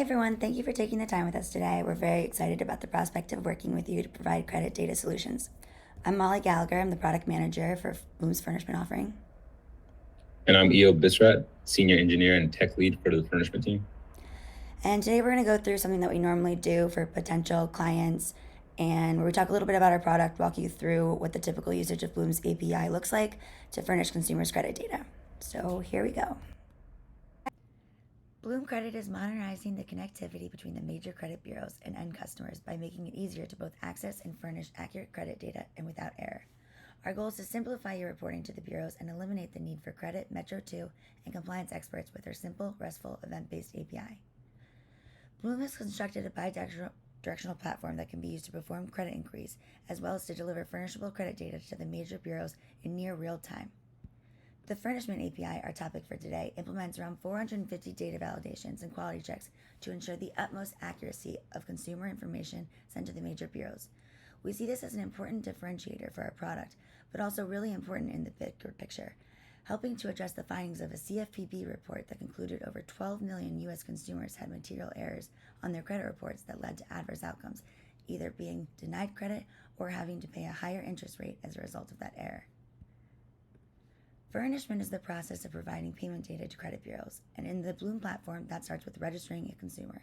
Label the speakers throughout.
Speaker 1: everyone. Thank you for taking the time with us today. We're very excited about the prospect of working with you to provide credit data solutions. I'm Molly Gallagher. I'm the product manager for Bloom's Furnishment offering.
Speaker 2: And I'm Eo Bisrat, senior engineer and tech lead for the Furnishment team.
Speaker 1: And today we're going to go through something that we normally do for potential clients, and where we talk a little bit about our product, walk you through what the typical usage of Bloom's API looks like to furnish consumers credit data. So here we go. Bloom Credit is modernizing the connectivity between the major credit bureaus and end customers by making it easier to both access and furnish accurate credit data and without error. Our goal is to simplify your reporting to the bureaus and eliminate the need for credit, Metro 2, and compliance experts with our simple, RESTful, event-based API. Bloom has constructed a bi-directional platform that can be used to perform credit inquiries, as well as to deliver furnishable credit data to the major bureaus in near real time. The Furnishment API, our topic for today, implements around 450 data validations and quality checks to ensure the utmost accuracy of consumer information sent to the major bureaus. We see this as an important differentiator for our product, but also really important in the bigger picture, helping to address the findings of a CFPB report that concluded over 12 million U.S. consumers had material errors on their credit reports that led to adverse outcomes, either being denied credit or having to pay a higher interest rate as a result of that error. Furnishment is the process of providing payment data to credit bureaus, and in the Bloom platform, that starts with registering a consumer.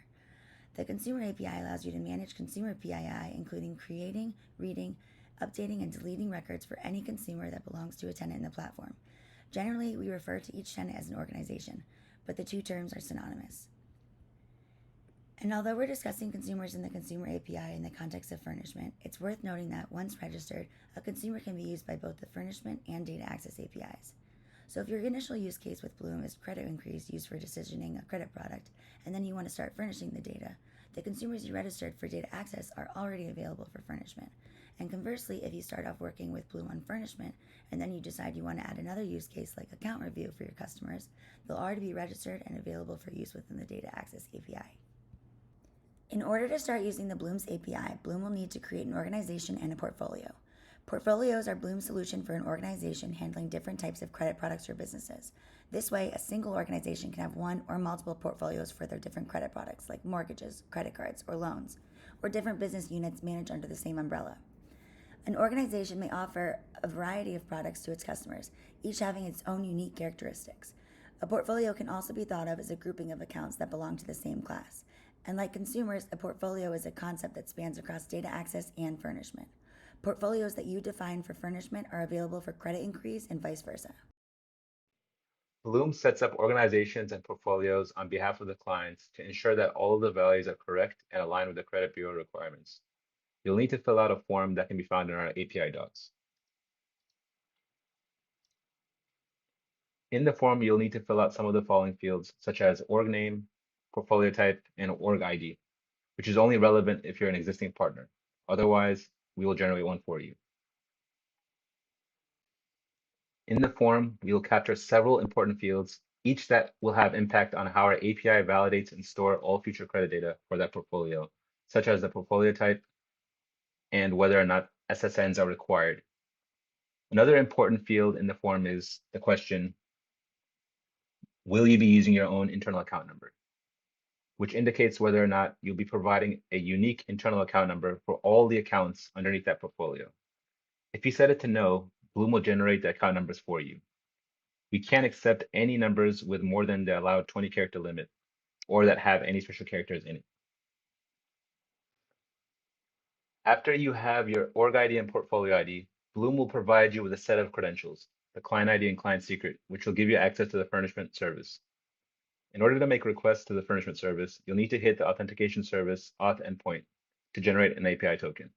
Speaker 1: The Consumer API allows you to manage consumer PII, including creating, reading, updating, and deleting records for any consumer that belongs to a tenant in the platform. Generally, we refer to each tenant as an organization, but the two terms are synonymous. And although we're discussing consumers in the Consumer API in the context of furnishment, it's worth noting that once registered, a consumer can be used by both the Furnishment and Data Access APIs. So if your initial use case with Bloom is credit inquiries used for decisioning a credit product, and then you want to start furnishing the data, the consumers you registered for data access are already available for furnishment. And conversely, if you start off working with Bloom on furnishment, and then you decide you want to add another use case like account review for your customers, they'll already be registered and available for use within the Data Access API. In order to start using the Bloom's API, Bloom will need to create an organization and a portfolio. Portfolios are Bloom's solution for an organization handling different types of credit products or businesses. This way, a single organization can have one or multiple portfolios for their different credit products like mortgages, credit cards, or loans, or different business units managed under the same umbrella. An organization may offer a variety of products to its customers, each having its own unique characteristics. A portfolio can also be thought of as a grouping of accounts that belong to the same class. And like consumers, a portfolio is a concept that spans across data access and furnishment. Portfolios that you define for furnishment are available for credit inquiries and vice versa.
Speaker 2: Bloom sets up organizations and portfolios on behalf of the clients to ensure that all of the values are correct and aligned with the credit bureau requirements. You'll need to fill out a form that can be found in our API docs. In the form, you'll need to fill out some of the following fields, such as org name, portfolio type, and org ID, which is only relevant if you're an existing partner. Otherwise, we will generate one for you. In the form, we will capture several important fields, each that will have impact on how our API validates and store all future credit data for that portfolio, such as the portfolio type and whether or not SSNs are required. Another important field in the form is the question, will you be using your own internal account number, which indicates whether or not you'll be providing a unique internal account number for all the accounts underneath that portfolio. If you set it to no, Bloom will generate the account numbers for you. We can't accept any numbers with more than the allowed 20-character limit or that have any special characters in it. After you have your org ID and portfolio ID, Bloom will provide you with a set of credentials, the client ID and client secret, which will give you access to the furnishment service. In order to make requests to the furnishment service, you'll need to hit the authentication service auth endpoint to generate an API token.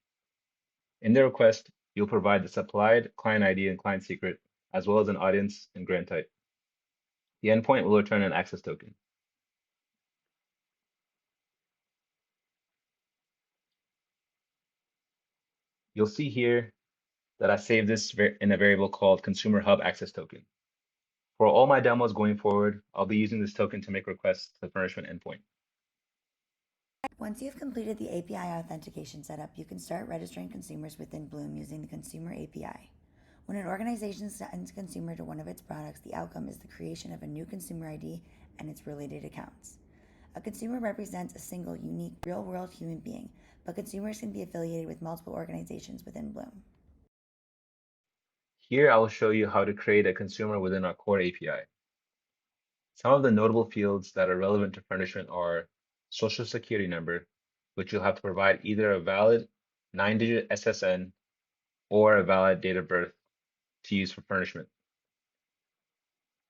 Speaker 2: In the request, you'll provide the supplied client ID and client secret, as well as an audience and grant type. The endpoint will return an access token. You'll see here that I saved this in a variable called Consumer Hub Access Token. For all my demos going forward, I'll be using this token to make requests to the furnishment endpoint.
Speaker 1: Once you've completed the API authentication setup, you can start registering consumers within Bloom using the Consumer API. When an organization sends a consumer to one of its products, the outcome is the creation of a new consumer ID and its related accounts. A consumer represents a single, unique, real-world human being, but consumers can be affiliated with multiple organizations within Bloom.
Speaker 2: Here I will show you how to create a consumer within our core API. Some of the notable fields that are relevant to Furnishment are Social Security number, which you'll have to provide either a valid 9-digit SSN or a valid date of birth to use for Furnishment.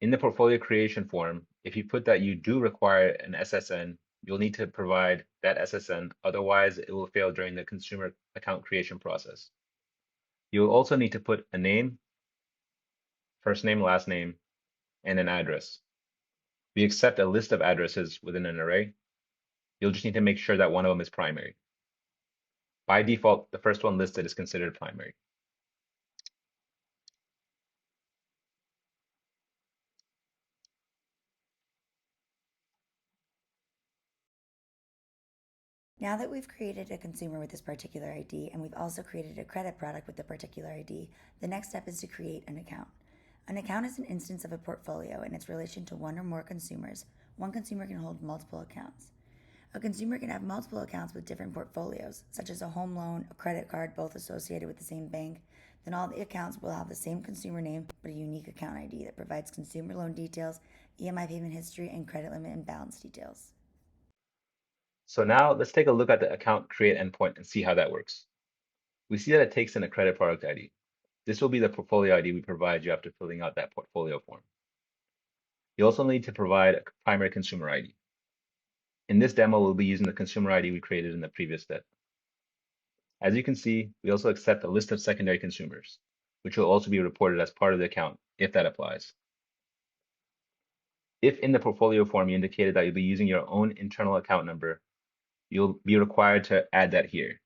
Speaker 2: In the portfolio creation form, if you put that you do require an SSN, you'll need to provide that SSN, otherwise it will fail during the consumer account creation process. You'll also need to put a name, first name, last name, and an address. We accept a list of addresses within an array. You'll just need to make sure that one of them is primary. By default, the first one listed is considered primary.
Speaker 1: Now that we've created a consumer with this particular ID, and we've also created a credit product with the particular ID, the next step is to create an account. An account is an instance of a portfolio in its relation to one or more consumers. One consumer can hold multiple accounts. A consumer can have multiple accounts with different portfolios, such as a home loan, a credit card, both associated with the same bank. Then all the accounts will have the same consumer name, but a unique account ID that provides consumer loan details, EMI payment history, and credit limit and balance details.
Speaker 2: So now let's take a look at the account create endpoint and see how that works. We see that it takes in a credit product ID. This will be the portfolio ID we provide you after filling out that portfolio form. You also need to provide a primary consumer ID. In this demo, we'll be using the consumer ID we created in the previous step. As you can see, we also accept a list of secondary consumers, which will also be reported as part of the account if that applies. If in the portfolio form you indicated that you'll be using your own internal account number, you'll be required to add that here.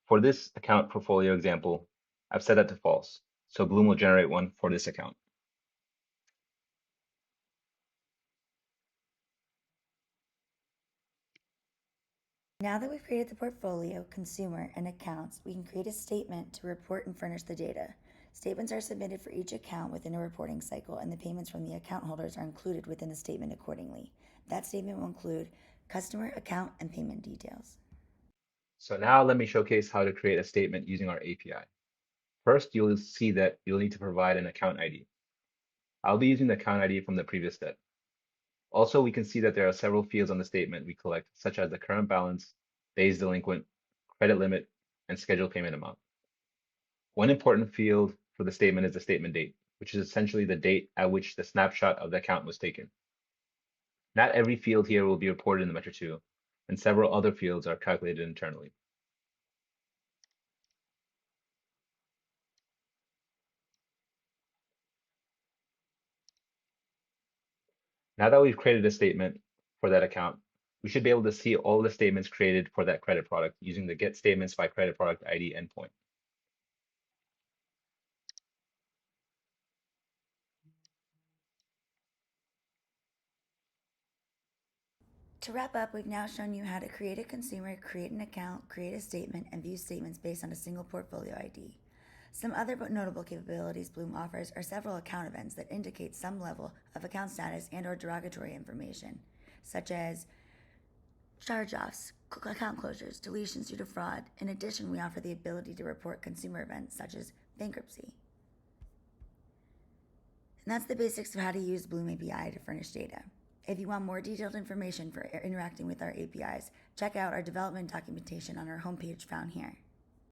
Speaker 2: For this account portfolio example, I've set that to false, so Bloom will generate one for this account.
Speaker 1: Now that we've created the portfolio, consumer, and accounts, we can create a statement to report and furnish the data. Statements are submitted for each account within a reporting cycle, and the payments from the account holders are included within the statement accordingly. That statement will include customer, account, and payment details.
Speaker 2: So now let me showcase how to create a statement using our API. First, you'll see that you'll need to provide an account ID. I'll be using the account ID from the previous step. Also, we can see that there are several fields on the statement we collect, such as the current balance, days delinquent, credit limit, and scheduled payment amount. One important field for the statement is the statement date, which is essentially the date at which the snapshot of the account was taken. Not every field here will be reported in the Metro 2, and several other fields are calculated internally. Now that we've created a statement for that account, we should be able to see all the statements created for that credit product using the get statements by credit product ID endpoint.
Speaker 1: To wrap up, we've now shown you how to create a consumer, create an account, create a statement, and view statements based on a single portfolio ID. Some other but notable capabilities Bloom offers are several account events that indicate some level of account status and/or derogatory information, such as charge-offs, account closures, deletions due to fraud. In addition, we offer the ability to report consumer events such as bankruptcy. And that's the basics of how to use Bloom API to furnish data. If you want more detailed information for interacting with our APIs, check out our development documentation on our homepage found here.